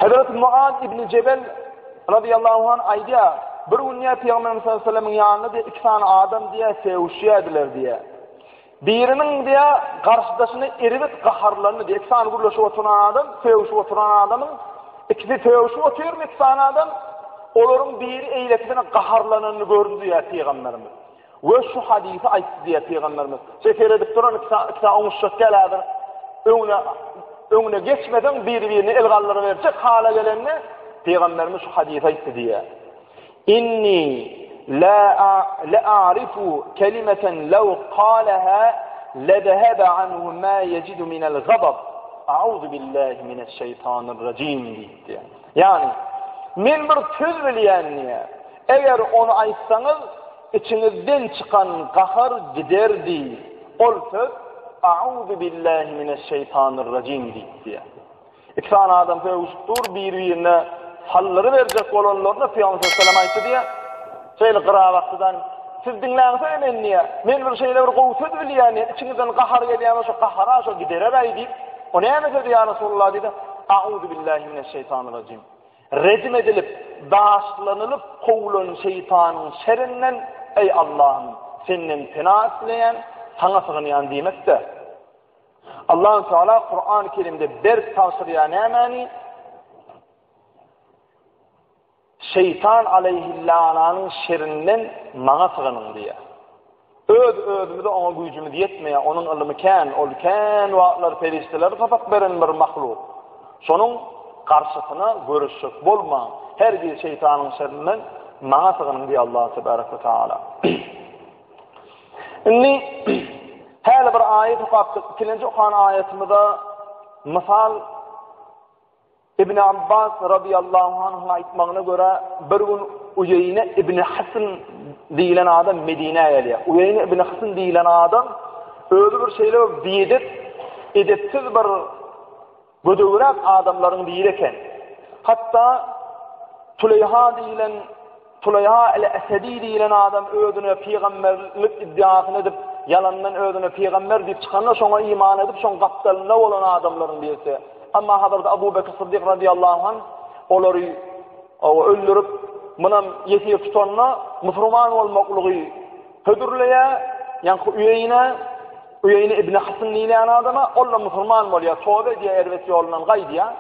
Hazreti Muad ibn Cebel radıyallahu anh aydiya bir gün ya Peygamberimiz sallallahu aleyhi ve sellem'in yanında iki tane adam diye sevişiyediler diye. Birinin diye karşıdaşını eribit kaharlarını diye iki tane gürleşip oturan adam, sevişip oturan adamın ikisi sevişip oturuyor mu iki tane adam? Onların biri eyletine kaharlarını gördü diye Peygamberimiz. Ve şu hadisi aytti diye Peygamberimiz. Şeker edip duran iki tane omuşşak geladır. Önüne geçmeden birbirine elgalları verecek hala gelenine Peygamberimiz şu hadisi aytti diye. İnni la a'rifu kelimeten lev qalaha ledehebe anhu ma yecidu minel gadab. A'udhu billahi mineşşeytanirracim diye. Yani men bir söz bilýän, eger onu aýtsaňyz içinizden çıkan kahar giderdi. Ol söz A'udhu billahi mineşşeytanirracim diye. İki tane adam sevişipdir, birbirine halları verecek olanlarına Peygamber sallallahu aleyhi ve sellem aytdı diye. Şeýle gıravatdan siz dinläňiz men niye? Men bir şeyler gowsuz bilýän, içinizden kahar gelýän şu kahara şu giderer aýdy. O näme dedi ya Resulullah dedi? A'udhu billahi mineşşeytanirracim. Rejim edilip, dağışlanılıp kovulan şeytanın şerrinden ey Allah'ım senin pena isteyen, sana sığınayan demekte. Allah-u Teala Kur'an-ı Kerim'de berk tavsırıya nemani şeytan aleyhillâh'nın şerrinden mana sığının diye. Özümüzde ona gücümüz yetmeye, onun ilmi kän, ol kän vaatlar perişteleri kapak veren bir mahluk. Sonun karşısına görüşük bolma. Her bir şeytanın şerrinden mana sığının diye Allah Tebarek ve Teala. Inni her bir ayet okaptık. İkinci okuyan ayetimizde misal İbn Abbas radıyallahu anh'ın aytmağına göre bir gün Uyeyne İbn Hasan deyilen adam Medine'ye geliyor. Uyeyne İbn Hasan deyilen adam öyle bir şeyler edepsiz bir gödövrek adamların değilken hatta Tuleyha el-Esedi deyilen adam ödüne peygamberlik iddiasını edip yalandan ödüne peygamber deyip çıkanlar sonra iman edip son kaptalında olan adamların birisi. Ama Hazreti Abu Bekir Sıddık radıyallahu anh onları öldürüp buna yetiye tutanla Müslüman olmaklığı hödürleye yani Uyeyne İbn Hasan deyilen adama onunla Müslüman oluyor. Tövbe diye ervesi yolundan gaydiya.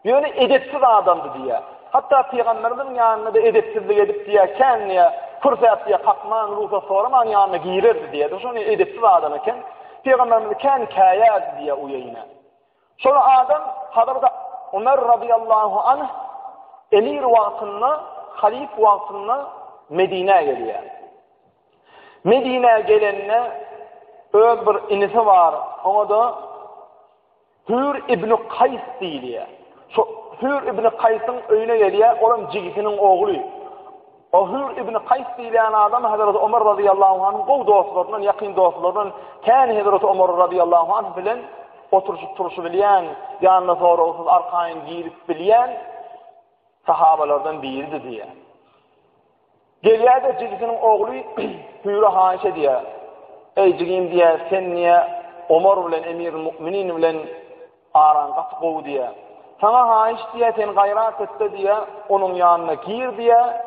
Yani edepsiz adamdı diye. Hatta Peygamberimizin yanına da edepsizlik edip diye kendine fırsat diye kalkman, ruhsa soraman yanına girirdi diye. Sonra edepsiz adam iken Peygamberimiz kendi kayad diye Uyeyne. Sonra adam Hazreti Ömer radıyallahu anh emir vaktinde, halif vaktinde Medine'ye geliyor. Medine'ye gelenine öyle bir inisi var. Ona da Hür İbn Kays deyiliyor. Hür İbn Kays'ın öyüne geliyor. Onun cigisinin oğlu. O Hür İbn Kays deyilen adam Hazreti Ömer radıyallahu anh'ın kov dostlarından, yakın dostlarından kendi Hazreti Ömer radıyallahu anh bilen oturuşu bilyen, yanına sonra olsun arkayın giyilip bilyen sahabalardan biridir diye. Geliyor da cigisinin oğlu Hür'ü Haişe diye. Ey cigim diye sen niye Ömer bilen emir-i müminin bilen aran katı kovu diye. Sana Haiş diye sen gayrat etti diye onun yanına gir diye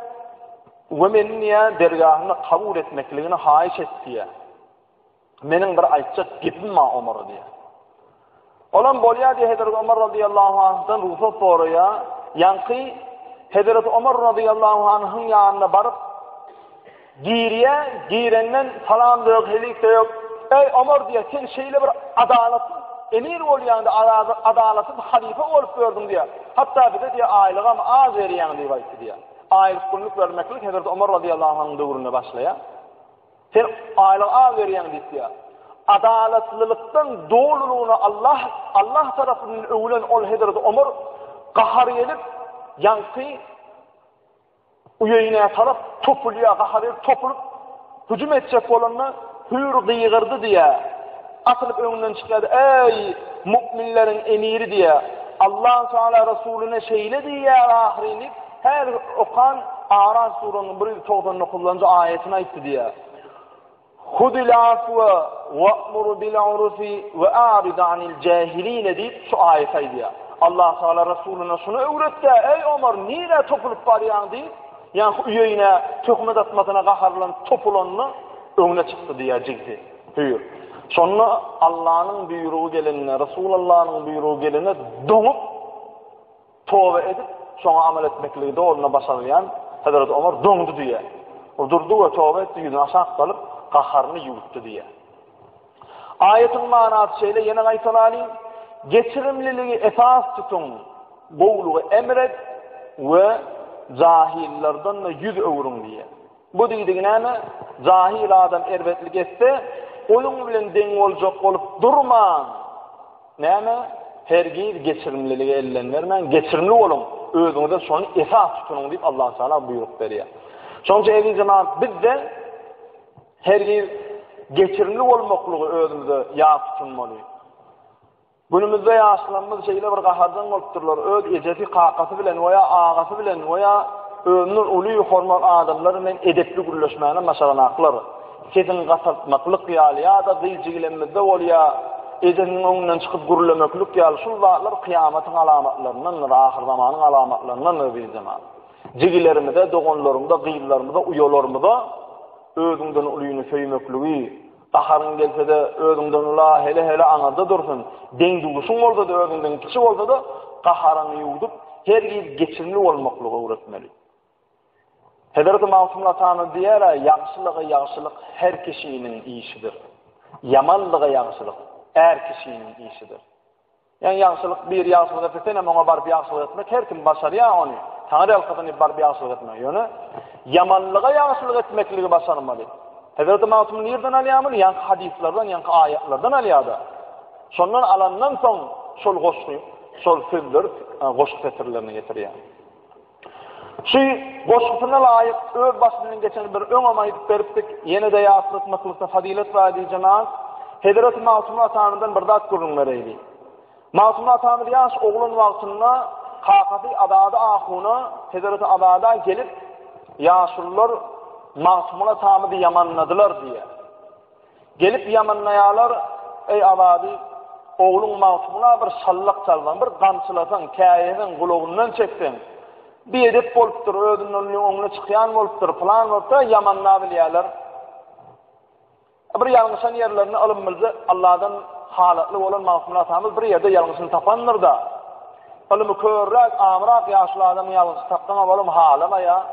ve men niye dergahını kabul etmekliğini Haiş et diye. Menin bir aytacak gipim ma Ömer diye. Olan bolya diye Hazreti Ömer radıyallahu anh'tan ruhsat soruya yankı Hazreti Ömer radıyallahu anh'ın yanına barıp girenden salam da yok, helik de yok. Ey Ömer diye sen şeyle bir adaletsin, emir ol yani adaletsin, halife olup gördüm diye. Hatta bir de diye aylığım az veriyen diye bayısı diye. Aylık günlük vermeklik Hazreti Ömer radıyallahu anh'ın doğruna başlaya. Sen aylık az veriyen diye. Adaletlilikten doğruluğunu Allah tarafından övülen ol Hazreti Ömer kahar edip yankı Uyeyne taraf topuluyor, kahar edip topulup hücum edecek olanına hür gıyırdı diye atılıp önünden çıkardı. Ey müminlerin emiri diye Allah Teala Resulüne şeyle diye ahirini her okan Araf surasının 199. ayetine aitti diye. Hudil afwa wa'mur bil urfi ve a'rid anil cahilin deyip şu ayetaydı ya. Allah Teala Resulüne şunu öğretti. Ey Ömer niye topulup baryan deyip yani üyeyine töhmet atmasına qaharlan topulanını önüne çıktı diye cildi. Buyur. Sonra Allah'ın buyruğu gelenine, Resulullah'ın buyruğu gelenine donup tövbe edip sonra amel etmekliği de onunla başarıyan Hazreti Ömer dondu diye. O durdu ve tövbe etti, yüzünü aşağı kalıp qaharını yuttu diye. Ayetin manası şeyle yine aytalayım. Geçirimliliği esas tutun. Boğuluğu emret ve cahillerden de yüz övrün diye. Bu dediğine mi? Cahil adam erbetlik etse onun bilen den olacak olup durma. Ne mi? Hergiz geçirimliliği elden vermen. Geçirimli olun. Özünüzde şunu esas tutunun deyip Allah Teala buyruk veriyor. Sonuçta evli zaman biz de hergiz geçirimli olmaklığı özümüzde yağ tutunmalıyız. Günümüzde yaşlanmaz şeyler bir qahardan olupdurlar. Öz eceti qaqası bilen veya ağası bilen veya önün uluy hormat adamlar bilen edepli gürleşmeyene maşaranaqlar. Kedin qasatmaqlık ya da diycigilenmizde ol ya ecenin önünden çıkıp gürlemeklik ya şu zatlar kıyametin alamatlarından, ahir zamanın alamatlarından bir zaman. Cigilerimizde, doğanlarımızda, gıyıllarımızda, uyolarımızda özünden uluyunu söymekliği qaharın gelse de özünden ula hele anarda dursun. Dengdugusun olsa da özünden kiçik olsa da qaharını yudup her giz geçimli olmaklığı öğretmeli. Hazreti Masum Atanı diyer yaxşılık her kişinin işidir. Yamanlığı yaxşılık her kişinin işidir. Yani yaxşılık bir yaxşılık etsen ama ona barbi yaxşılık etmek her kim başarıyor onu. Tanrı alkatını barbi yaxşılık etmek yönü. Yamanlığa yaxşılık etmekliği başarmalı. Hazreti Masum nereden alıyamır? Yankı hadislerden, yankı ayetlerden aliyadı. Sondan alandan son sol goşku, sol sözler, goşku fesirlerini getiriyor. Şu goşkusuna layık öz başından geçen bir ön amayıp veriptik, yine de yaxşılık etmeklikte fadilet vadi cemaat, Hazreti Masum Atanı'dan bir dat görünmereydi. Masum Atanı yaş oğlun vaktinde kakati adadı ahuna, Hazreti Adada gelip yaşlılar Masumuna tamamı yamanladılar diye. Gelip yamanlayalar, ey avadi, oğlun masumuna bir sallak çaldan, bir qamçılasan, kâyenin kulağından çeksen, bir edip boluptur, ödünün önüne çıkayan boluptur, falan boluptur, yamanlayabiliyorlar. Bir yanlışan yerlerini alınmızı, Allah'dan halatlı olan masumuna tamamı bir yerde yanlışını tapanlar da, ölümü körrak, amrak yaşlı adamın yanlışı taptan oğlum halama ya.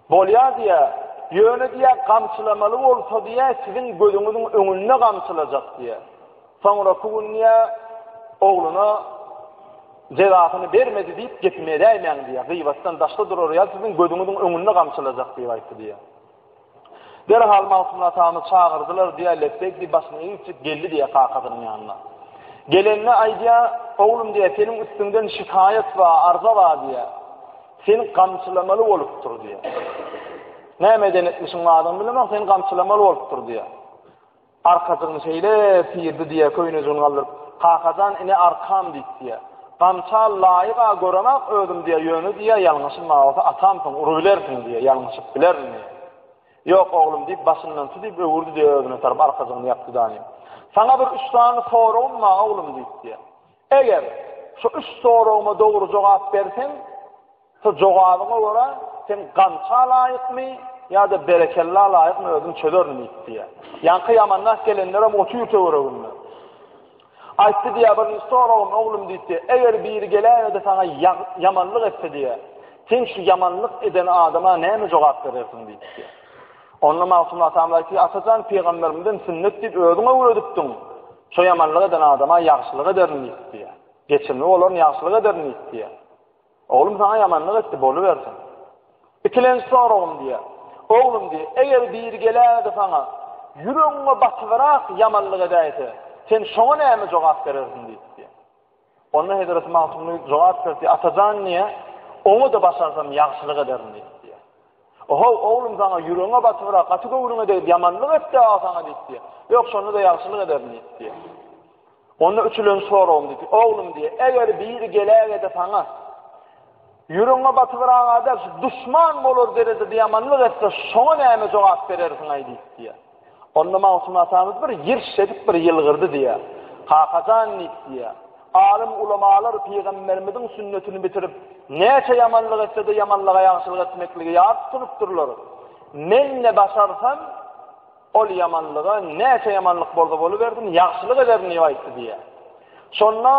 Bolya diye, yönü diye qamçılamalı olsa diye sizin gözünüzün önüne qamçılacak diye. Sonra kuğunluya oğluna cevabını vermedi deyip gitmeye değmeyen diye. Gıybattan daşta durur ya sizin gözünüzün önüne qamçılacak diye ayıttı diye. Derhal Masum Atanı çağırdılar diye leptek başını eğip geldi diye kakadının yanına. Gelenine aydiya oğlum diye senin üstünden şikayet var, arza var diye. Seni qamçılamalı oluptur diye. Ne meden etmişsin adam bilemem, seni qamçılamalı oluptur diye. Arkasını şeyle siyirdi diye köyünüzün alır. Kakadan ine arkam dik diye. Qamça layıqa göremek ödüm diye yönü diye yanlışın mağazı atamsın, urubilersin diye, yanlışıp bilerin diye. Yok oğlum deyip başından tutup öğürdü diye ödüne tarıp arkasını yaptı daniyim. Sana bir üç tane sorun mu oğlum deyip diye. Eğer şu üç soruma doğru cevap versen, şu cevabına göre sen qamça layık mı ya da berekella layık mı ödüm çöder mi diye. Yankı yamanlar gelenlere motu yutuyorlar. Aytti diye bir sorun oğlum deyip eğer bir gelen de sana yamanlık etse diye sen şu yamanlık eden adama ne mi cevap verirsin deyip diye. Onunla Masum Atanlar ki atacan peygamberimden sünnet deyip ödüme uğradıktın. Şu yamanlık eden adama yaxşılık ederin deyip diye. Geçimli olan yaxşılık ederin deyip diye. Oğlum sana yamanlık etti, bolu versin. İkilenci sorun diye. Oğlum diye, eğer bir gelen de sana yüreğine batıvarak yamanlık edeyse sen şuna ne mi cevap verirsin diye. Onunla Hazreti Masum'un cevap verdi. Atacan niye? Onu da başarsam yaxşılık ederim diye. Oho oğlum sana yüreğine batıvarak katı göğrüne deyip yamanlık etti sana diye. Yok şunu da yaxşılık ederim diye. Onunla üçülün sorun dedi. Oğlum diye, eğer bir gelen de sana yüreğine batıvarak eder, düşman olur derecede yamanlık etse şuna ne mi cevap verirsin diye. Onunla Masum Atamız bir yer şedip bir yılgırdı diye. Kakacan diye. alim ulamalar peygamberimizin sünnetini bitirip näçe yamanlyk etse de yamanlyga ýagşylyk etmekligi ýat tutup durlar. Men ne başarsam ol yamanlyga näçe yamanlyk bolsa boluverdim, ýagşylyk ederim aýtdy diýe. Şonna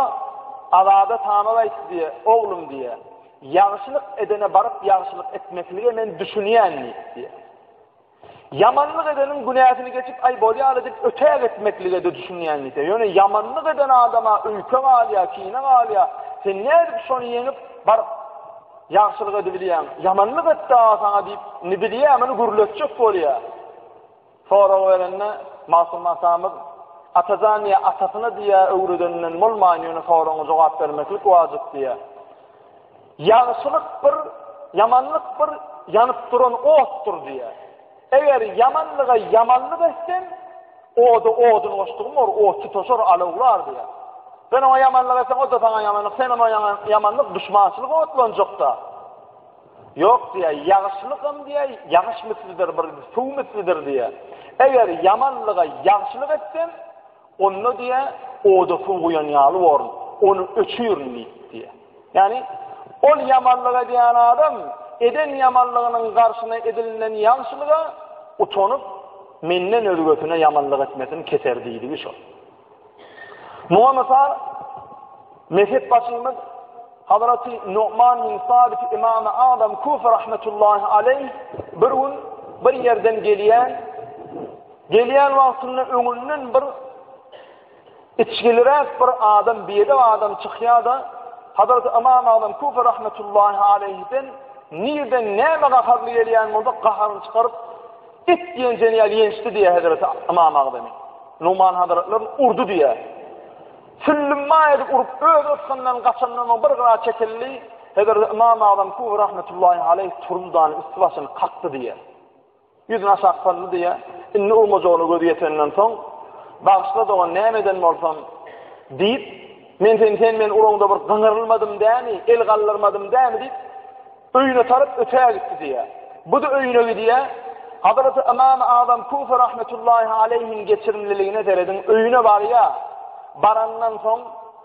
azada tamam aýtdy diýe, oglum diýe. Ýagşylyk edene baryp ýagşylyk etmeklige men düşünýän diýe. Yamanlyk edenin günäsini geçip ay bolýar edip ötäge etmeklige de düşünýän diýe. Ýöne yamanlyk eden adama öýke galýa, kine galýa, sen näde şonu ýeňip baryp ýagşylyk edebilýän? Yamanlyk etdi saňa diýip, ne bilýär, meni gürletjek bolýar. Sonra verenne masum masamız atazaniye atasına diye öwredenden bolmaýan soraňa jogap bermeklik wajyp diye. Ýagşylyk bir, yamanlyk bir ýanyp duran otdur diye. Eger yamanlyga yamanlyk etsen, oduny goşdurmor, ot tutuşur alawlar diye. Ben o yamanlyk etsen, o da sana yamanlyk, sen o yamanlyk düşmançylyk otlanjakda. Yok diye, ýagşylykym diye, ýagşmysızdır bir, suwmysızdır diye. Eger yamanlyga ýagşylyk etsen, onu diye oda fuğuyan yalı var. Onu öçüyorum diye. Yani ol yamanlığa diyen adam eden yamanlığının karşına edilen yanlışlığa utanıp menden örgütüne yamanlık etmesini keser deydi bir şey. Muhammed mezhep başımız Hazreti Nu'man bin Sabit İmam-ı Azam Kufa rahmetullahi aleyh bir yerden geliyen vaktinde öňünden bir içgiliräk bir adam, bir adam çıkýar da Hazreti İmam Azam Kufa rahmetullahi aleyh'den nirden näme gaharly gelýän bolsa gaharyny çykaryp et diýenjeni ýenişdi diye Hazreti İmam Azam. Numan Hazretler urdu diye. Süllümmäýdi urup öz otkandan gaçandan bir gara çekildi. Hazreti İmam Azam Kufa rahmetullahi aleyh turumdan istibasyny kakdy diye. Yüzüne aşağı saldı diye. İnni olmajağını gözü yetenden soň bağışla doğan nämeden bolsam deyip men uroňda bir gaňyrylmadım dämi, el gallyrmadım dämi deyip öýüne tarıp ötäge gitdi diye. Bu da öýüne gidiye Hazreti İmam Azam Kufa rahmetullahi aleyhin geçirimliligine deredin öýüne barya barandan soň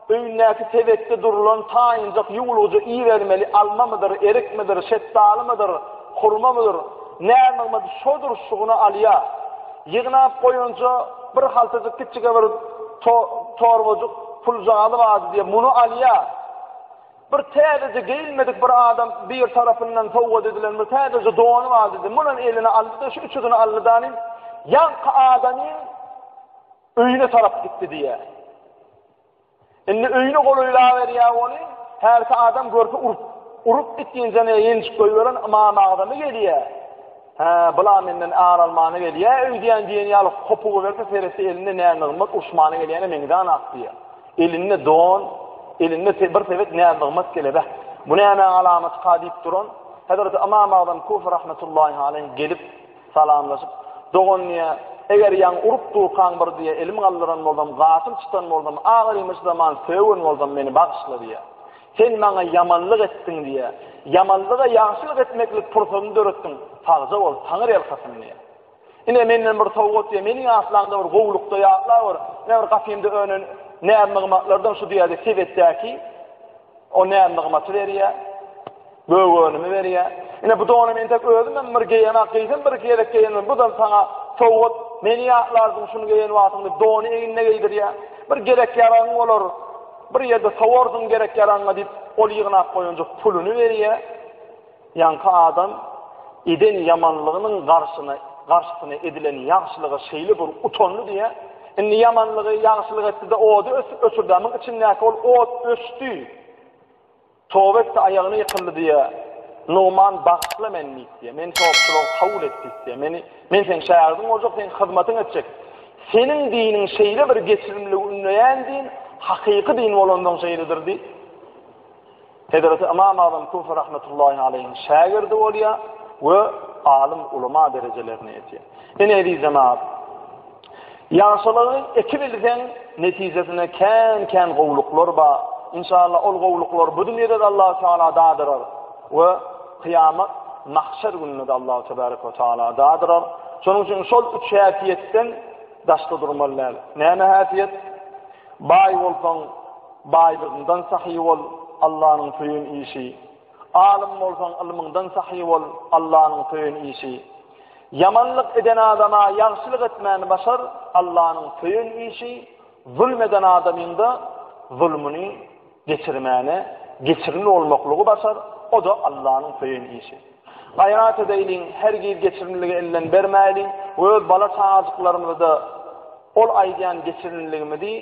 öýündäki tebekde durulan taýynjak ýuwulugy iyi vermeli, alma mıdır, erik midir, şetdaly mıdır, hurma mıdır, näme şodur şuğuna alýa. Ýygnap goýunça bir haltadyk kiçige bir torbojuk pul jagaly bar diye muny alýa. Bir täze gelmedik bir adam bir tarapyndan towgat edilen bir täze doğany bar dedi. Munyň eline aldy, şu üçüdini aldydan ýanky adamyň öýüne tarap gitdi diye. Indi öýüne golyla berýär ony, her adam görse urup gitdiňjene ýençik goýuran Imam Azamy gelýär. Bula menden ağır almanı gelýär, öýdýän diýen ýaly kopugy berse feresi elinde näme uşmany gelýär, meňden akdyýar. Elinde don, elinde bir sebet näme kelebe. Bu näme alamat qadyp duran. Hazreti İmam Azam Kufa rahmetullahi aleyh gelip salamlaşyp, "Dogonňa eger ýan urup durkan bir diye elim galdyran boldum, gasyl çıtan boldum, agyr imiş zaman söwün boldum, meni bagşla" diye. Sen maňa yamanlyk etdiň diye. Yamanlyga ýagşylyk etmeklik pursatyny döretdiň. Fazla bol, taňyr ýalkasyn diye. Ine menden bir towgat diye, meniň aslanda bir gowlukda ýatlar bar. Näme gafymda önün, näme gymmatlardan şu diýerde sebetdäki o näme gymmaty berýär. Böwönümi berýär. Ine bu dony men tek özüm bir geýemek geýsem bir gerek geýenim. Budan saňa towgat, meni ýatlardyň şunu geýen wagtynda dony eňine geýdirýär. Bir gerek ýaraň bolar. Bir ýerde sowardym gerek ýaraňa diýip ol ýygnap goýunja puluny berýär. Ýanky adam eden yamanlygynyň garşysyna edilen ýagşylyga şeýle bir utanly diye. Indi yamanlygy ýagşylyk etdi de odu ösürdi, ama içindäki ol ot ösdi. Towbet de aýagyny ýykyldy diye. Numan bagşla meni diye. Men towpçylyk kabul etdi diye. Men sen şäherdiň olajak, sen hyzmatyň etjek. Senin diniň şeýle bir geçirimli ünleýän din, hakyky din bolandan şeýledir di. Hazreti İmam Azam Kufa rahmetullahi aleyhin şagirdi bolýar we alim ulama derejelerini ýetýär. Ene diýjemap. Ýagşylygyň iki bilgen netijesine kän gowluklar bar. İnşallah ol gowluklar bu dünýede de Allah Taala dağdyrar we kıyamet mahşer gününde Allah tebaraka ve taala dağdyrar. Şonuň üçin şol üç häsiýetden daşda durmalylar. Näme häsiýet? Bay bolsaň baýlygyndan sahy bol, Allah'ın tüyün işi. Alim bolsaň ilminden sahy bol, Allah'ın tüyün işi. Yamanlyk eden adama ýagşylyk etmäni başar, Allah'ın tüyün işi. Zulmeden adamynda zulmüni geçirmäni, geçirin olmaklygy başar, o da Allah'ın tüyün işi. Gaýrat edeýin, her bir geçirinligi elden bermäli, öz bala çağajyklarymyzda ol aýdýan geçirinligimizi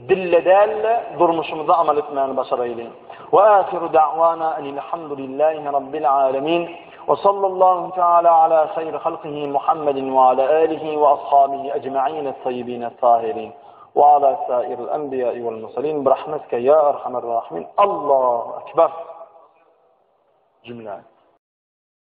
dille dälle durmuşymyza amal etmäni başaraýlyn. Wa akhiru da'wana alhamdulillahi rabbil alamin. Ve sallallahu teala ala hayr halqihi Muhammedin ve ala alihi ve ashabihi ecma'in at-tayyibin at-tahirin. Ve ala sairil enbiya'i vel mursalin bi rahmetike ya erhamer rahimin. Allahu ekber. Cümle.